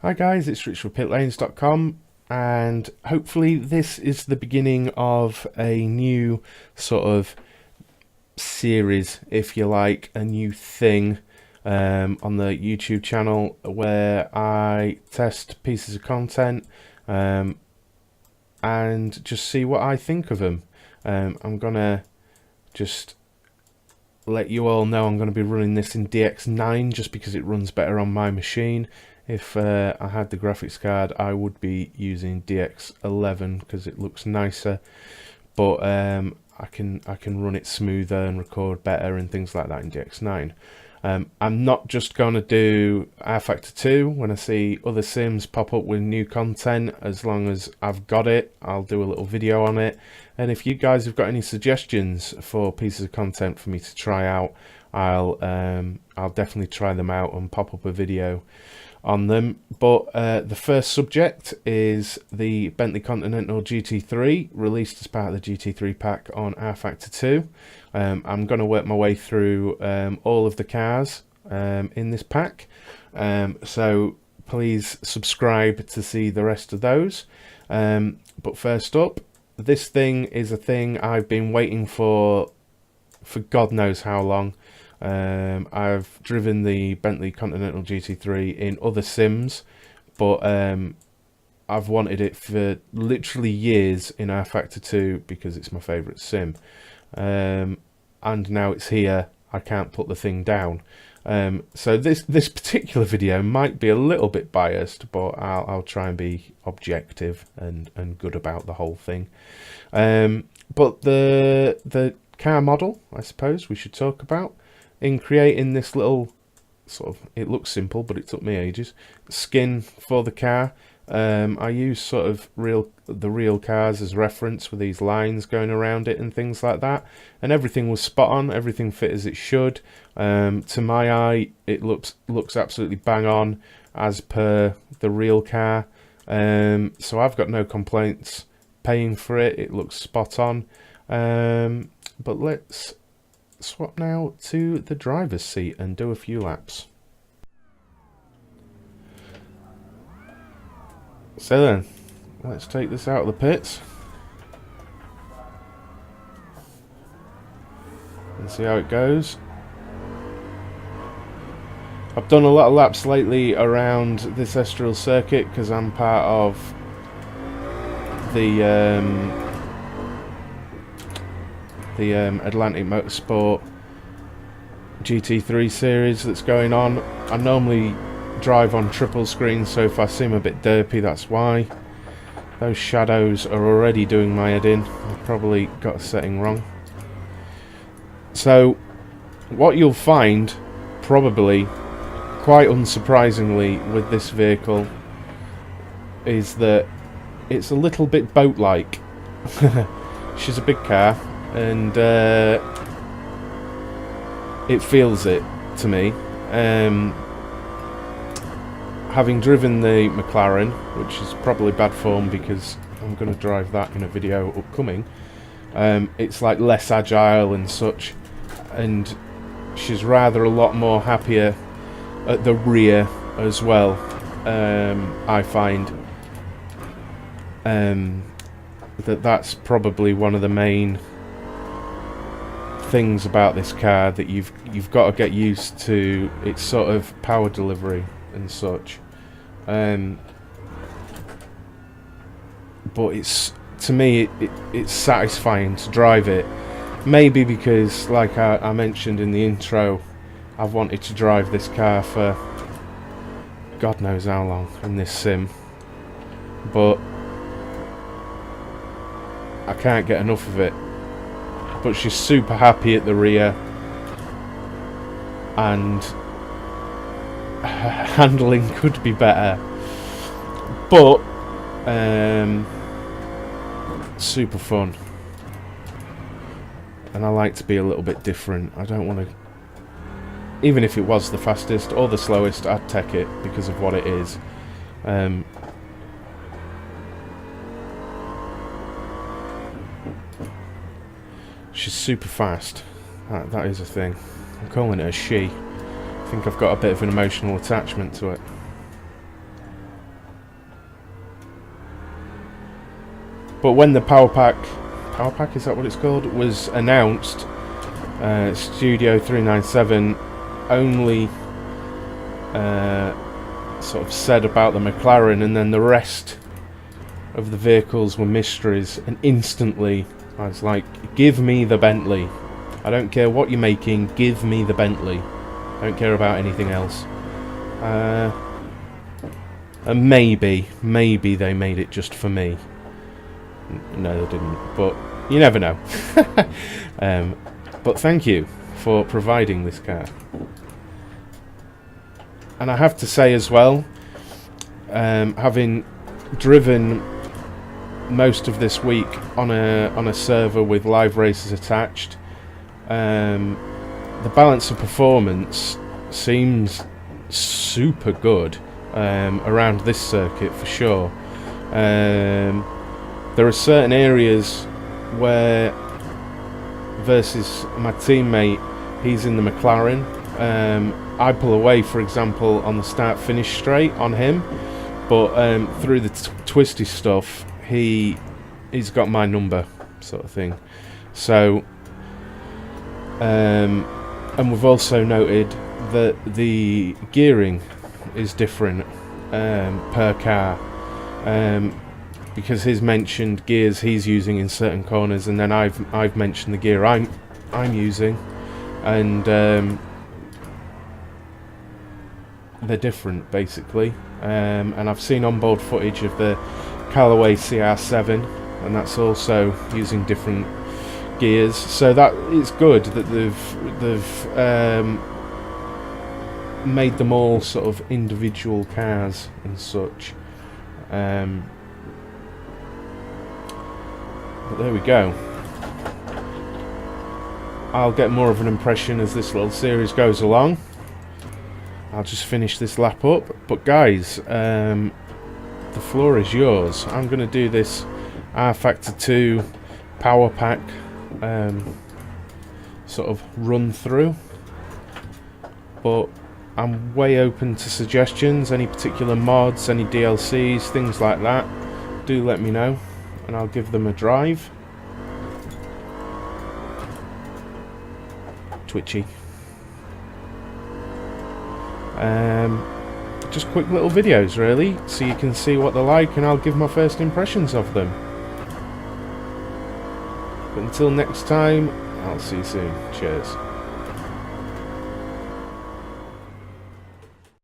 Hi guys, it's Rich from Pitlanes.com, and hopefully this is the beginning of a new sort of series, if you like, a new thing on the YouTube channel where I test pieces of content and just see what I think of them. I'm gonna just let you all know I'm going to be running this in DX9 just because it runs better on my machine. If I had the graphics card, I would be using DX11 because it looks nicer, but I can run it smoother and record better and things like that in DX9. I'm not just going to do rFactor 2 when I see other sims pop up with new content. As long as I've got it, I'll do a little video on it. And if you guys have got any suggestions for pieces of content for me to try out, I'll definitely try them out and pop up a video on them. But the first subject is the Bentley Continental GT3, released as part of the GT3 pack on rFactor 2. I'm going to work my way through all of the cars in this pack, so please subscribe to see the rest of those. But first up, this thing is a thing I've been waiting for God knows how long. I've driven the Bentley Continental GT3 in other sims, but I've wanted it for literally years in rFactor 2 because it's my favourite sim. And now it's here. I can't put the thing down. So this particular video might be a little bit biased, but I'll try and be objective and good about the whole thing. But the car model, I suppose we should talk about. In creating this little sort of, it looks simple, but it took me ages, skin for the car. I use sort of the real cars as reference with these lines going around it and things like that, and everything was spot on. Everything fit as it should. To my eye, it looks absolutely bang on as per the real car. So I've got no complaints paying for it. It looks spot on. But let's swap now to the driver's seat and do a few laps. So then, let's take this out of the pits and see how it goes. I've done a lot of laps lately around this Estoril circuit because I'm part of the Atlantic Motorsport GT3 series that's going on. I normally drive on triple screen, so if I seem a bit derpy, that's why. Those shadows are already doing my head in. I've probably got a setting wrong. So what you'll find, probably quite unsurprisingly, with this vehicle is that it's a little bit boat-like. She's a big car, and it feels it to me. Having driven the McLaren, which is probably bad form because I'm going to drive that in a video upcoming, it's like less agile and such, and she's rather a lot more happier at the rear as well. I find that's probably one of the main things about this car, that you've got to get used to its sort of power delivery and such. But it's, to me, it's satisfying to drive it. Maybe because, like I mentioned in the intro, I've wanted to drive this car for God knows how long in this sim, but I can't get enough of it. But she's super happy at the rear, and handling could be better, but super fun. And I like to be a little bit different. I don't want to, even if it was the fastest or the slowest, I'd take it because of what it is. She's super fast. That is a thing. I'm calling it a she. I think I've got a bit of an emotional attachment to it. But when the Power Pack, is that what it's called, was announced, Studio 397 only sort of said about the McLaren, and then the rest of the vehicles were mysteries, and instantly I was like, give me the Bentley. I don't care what you're making, give me the Bentley. I don't care about anything else. And maybe they made it just for me. No, they didn't, but you never know. But thank you for providing this car. And I have to say as well, having driven most of this week on a server with live races attached, the balance of performance seems super good around this circuit for sure. There are certain areas where, versus my teammate, he's in the McLaren, I pull away, for example, on the start-finish straight on him, but through the twisty stuff, he's got my number, sort of thing. So, and we've also noted that the gearing is different per car, because he's mentioned gears he's using in certain corners, and then I've mentioned the gear I'm using, and they're different basically. And I've seen onboard footage of the Callaway CR7, and that's also using different gears. So that it's good that they've made them all sort of individual cars and such. But there we go. I'll get more of an impression as this little series goes along. I'll just finish this lap up. But guys, the floor is yours. I'm going to do this rFactor 2 Power Pack sort of run through. But I'm way open to suggestions, any particular mods, any DLCs, things like that. Do let me know, and I'll give them a drive. Twitchy. Just quick little videos really, so you can see what they're like, and I'll give my first impressions of them. But until next time, I'll see you soon. Cheers.